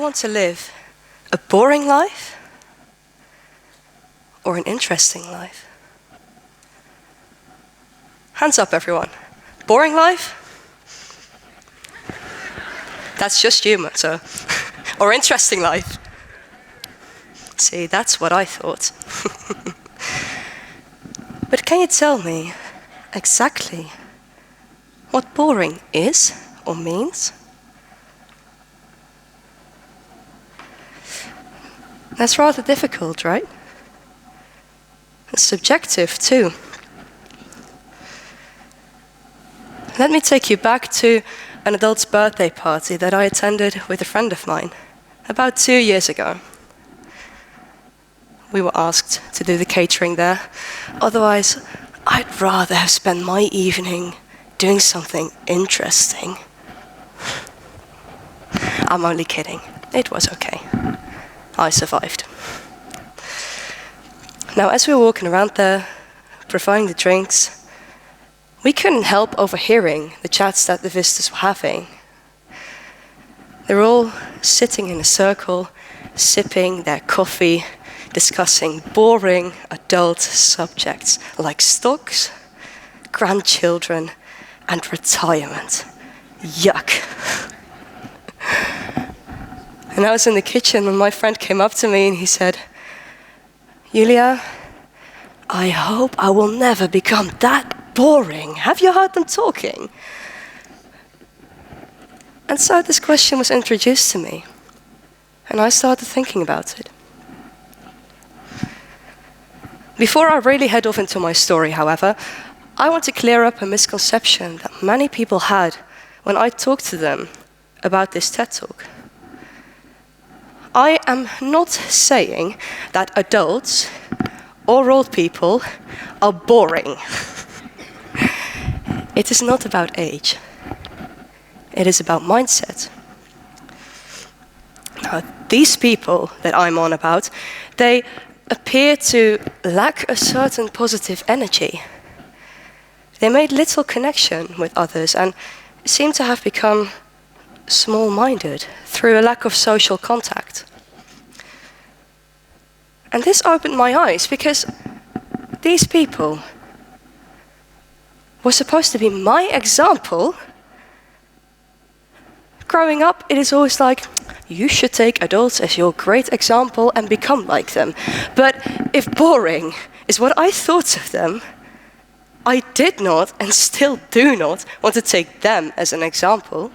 want to live a boring life or an interesting life? Hands up, everyone. Boring life? That's just you, so. Or interesting life? See, that's what I thought. But can you tell me exactly what boring is or means? That's rather difficult, right? It's subjective too. Let me take you back to an adult's birthday party that I attended with a friend of mine about 2 years ago. We were asked to do the catering there. Otherwise, I'd rather have spent my evening doing something interesting. I'm only kidding. It was okay. I survived. Now, as we were walking around there, providing the drinks, we couldn't help overhearing the chats that the visitors were having. They were all sitting in a circle, sipping their coffee, discussing boring adult subjects like stocks, grandchildren, and retirement. Yuck. And I was in the kitchen when my friend came up to me and he said, "Julia, I hope I will never become that boring. Have you heard them talking?" And so this question was introduced to me, and I started thinking about it. Before I really head off into my story, however, I want to clear up a misconception that many people had when I talked to them about this TED Talk. I am not saying that adults or old people are boring. It is not about age. It is about mindset. Now, these people that I'm on about, they appear to lack a certain positive energy. They made little connection with others and seem to have become small-minded through a lack of social contact. And this opened my eyes because these people were supposed to be my example. Growing up, it is always like, you should take adults as your great example and become like them. But if boring is what I thought of them, I did not and still do not want to take them as an example.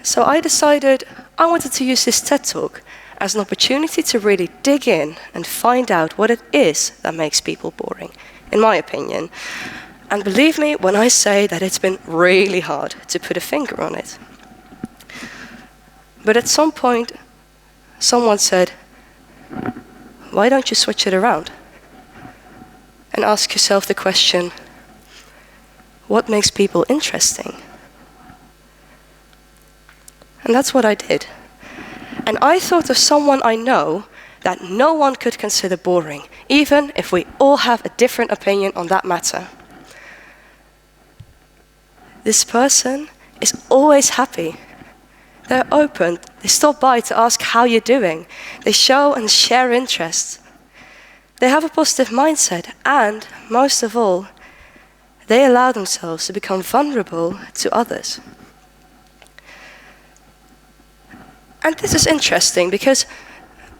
So I decided I wanted to use this TED Talk as an opportunity to really dig in and find out what it is that makes people boring, in my opinion. And believe me when I say that it's been really hard to put a finger on it. But at some point, someone said, why don't you switch it around? And ask yourself the question, what makes people interesting? And that's what I did. And I thought of someone I know that no one could consider boring, even if we all have a different opinion on that matter. This person is always happy. They're open. They stop by to ask how you're doing. They show and share interests. They have a positive mindset, and most of all, they allow themselves to become vulnerable to others. And this is interesting because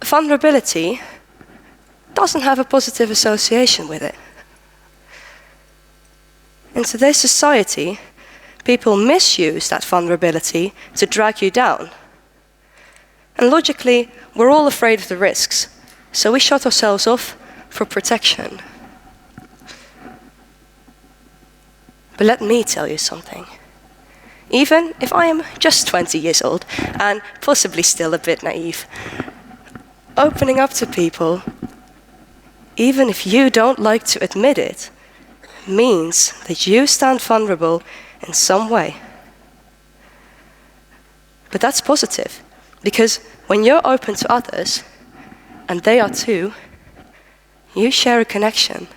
vulnerability doesn't have a positive association with it. In today's society, people misuse that vulnerability to drag you down. And logically, we're all afraid of the risks, so we shut ourselves off for protection. But let me tell you something. Even if I am just 20 years old and possibly still a bit naive, opening up to people, even if you don't like to admit it, means that you stand vulnerable in some way. But that's positive, because when you're open to others, and they are too, you share a connection.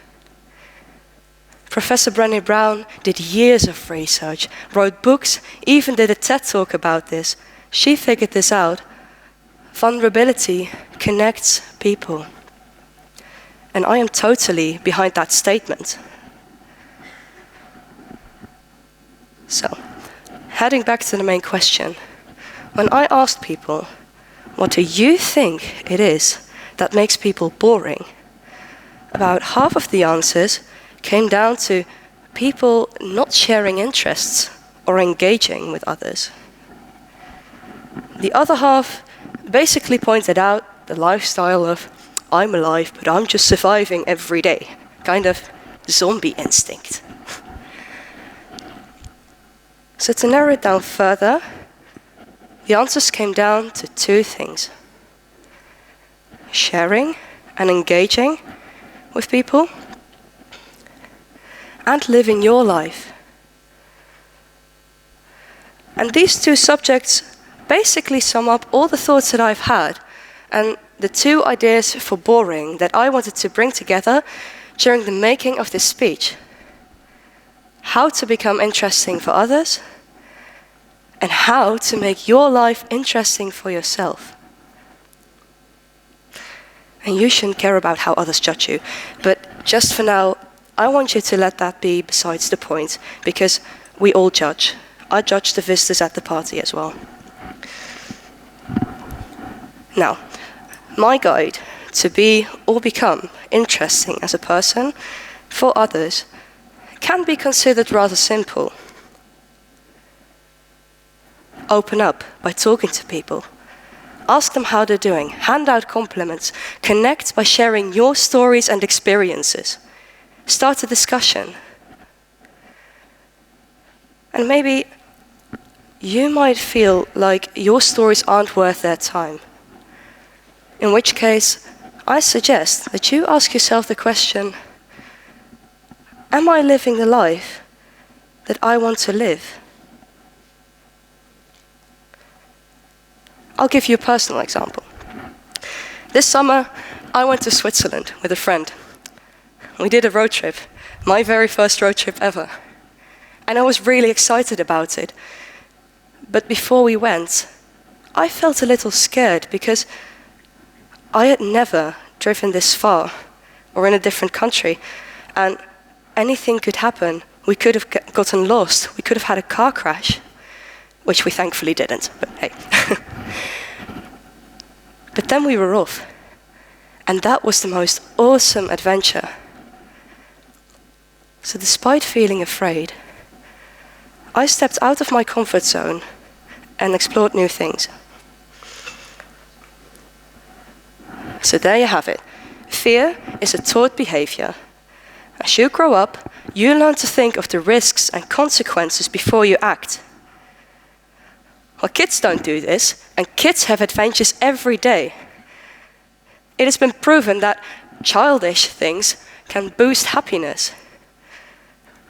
Professor Brené Brown did years of research, wrote books, even did a TED Talk about this. She figured this out. Vulnerability connects people. And I am totally behind that statement. So, heading back to the main question. When I asked people, what do you think it is that makes people boring? About half of the answers came down to people not sharing interests or engaging with others. The other half basically pointed out the lifestyle of, I'm alive, but I'm just surviving every day. Kind of zombie instinct. So to narrow it down further, the answers came down to two things. Sharing and engaging with people, and living your life. And these two subjects basically sum up all the thoughts that I've had and the two ideas for boring that I wanted to bring together during the making of this speech. How to become interesting for others, and how to make your life interesting for yourself. And you shouldn't care about how others judge you, but just for now, I want you to let that be besides the point, because we all judge. I judge the visitors at the party as well. Now, my guide to be or become interesting as a person for others can be considered rather simple. Open up by talking to people. Ask them how they're doing. Hand out compliments. Connect by sharing your stories and experiences. Start a discussion. And maybe you might feel like your stories aren't worth their time. In which case, I suggest that you ask yourself the question, am I living the life that I want to live? I'll give you a personal example. This summer, I went to Switzerland with a friend. We did a road trip, my very first road trip ever. And I was really excited about it. But before we went, I felt a little scared because I had never driven this far or in a different country. And anything could happen. We could have gotten lost. We could have had a car crash, which we thankfully didn't, but hey. But then we were off. And that was the most awesome adventure. So despite feeling afraid, I stepped out of my comfort zone and explored new things. So there you have it. Fear is a taught behavior. As you grow up, you learn to think of the risks and consequences before you act. Well, kids don't do this, and kids have adventures every day. It has been proven that childish things can boost happiness.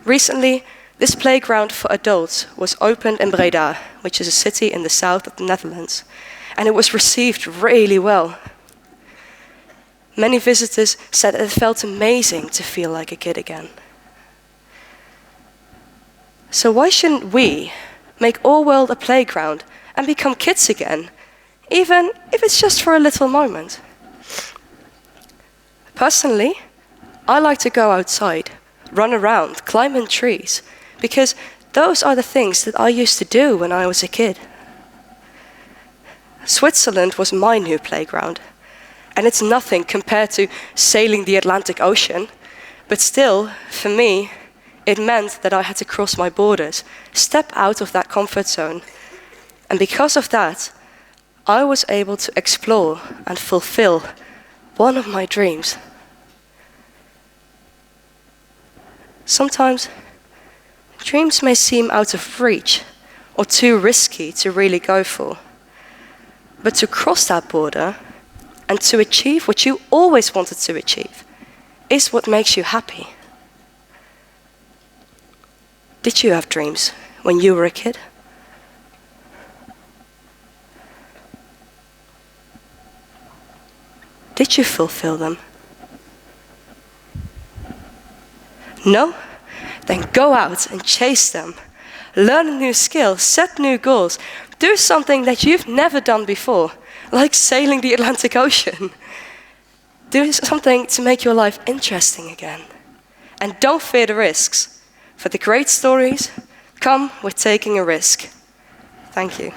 Recently, this playground for adults was opened in Breda, which is a city in the south of the Netherlands, and it was received really well. Many visitors said it felt amazing to feel like a kid again. So why shouldn't we make our world a playground and become kids again, even if it's just for a little moment? Personally, I like to go outside, run around, climb in trees, because those are the things that I used to do when I was a kid. Switzerland was my new playground, and it's nothing compared to sailing the Atlantic Ocean, but still, for me, it meant that I had to cross my borders, step out of that comfort zone, and because of that, I was able to explore and fulfill one of my dreams. Sometimes, dreams may seem out of reach or too risky to really go for. But to cross that border and to achieve what you always wanted to achieve is what makes you happy. Did you have dreams when you were a kid? Did you fulfill them? No? then go out and chase them. Learn a new skill, set new goals, do something that you've never done before, like sailing the Atlantic Ocean. Do something to make your life interesting again. And don't fear the risks, for the great stories come with taking a risk. Thank you.